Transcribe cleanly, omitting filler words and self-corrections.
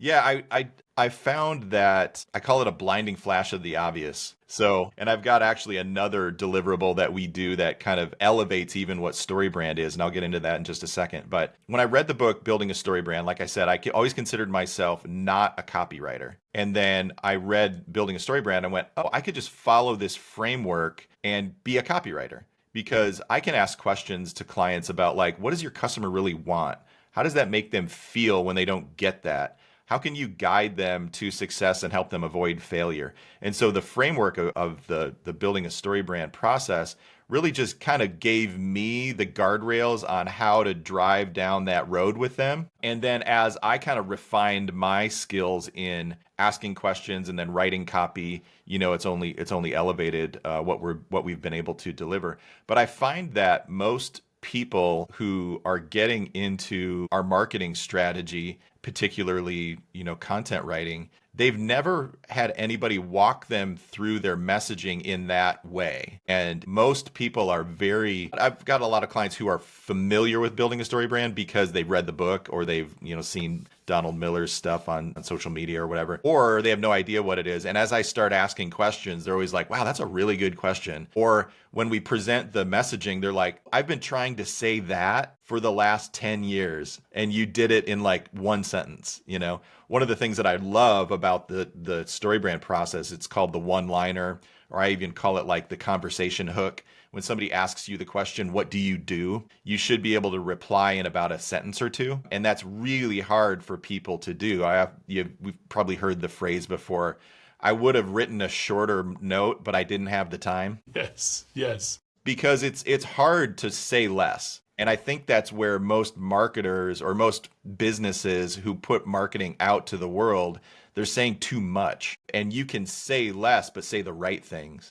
Yeah, I found that I call it a blinding flash of the obvious. So, and I've got actually another deliverable that we do that kind of elevates even what Storybrand is, and I'll get into that in just a second. But when I read the book Building a Storybrand, like I said, always considered myself not a copywriter. And then I read Building a Storybrand and went, "Oh, I could just follow this framework and be a copywriter." Because I can ask questions to clients about like, what does your customer really want? How does that make them feel when they don't get that? How can you guide them to success and help them avoid failure? And so the framework of the building a story brand process really just kind of gave me the guardrails on how to drive down that road with them. And then as I kind of refined my skills in asking questions and then writing copy, it's only elevated what we've been able to deliver. But I find that most people who are getting into our marketing strategy, particularly, content writing, they've never had anybody walk them through their messaging in that way. And most people I've got a lot of clients who are familiar with building a story brand because they've read the book or they've, seen Donald Miller's stuff on social media or whatever, or they have no idea what it is. And as I start asking questions, they're always like, wow, that's a really good question. Or when we present the messaging, they're like, I've been trying to say that for the last 10 years and you did it in like one sentence. One of the things that I love about the story brand process, it's called the one liner, or I even call it like the conversation hook. When somebody asks you the question, what do you do? You should be able to reply in about a sentence or two. And that's really hard for people to do. We've probably heard the phrase before. I would have written a shorter note, but I didn't have the time. Yes, yes. Because it's hard to say less. And I think that's where most marketers or most businesses who put marketing out to the world, they're saying too much. And you can say less, but say the right things.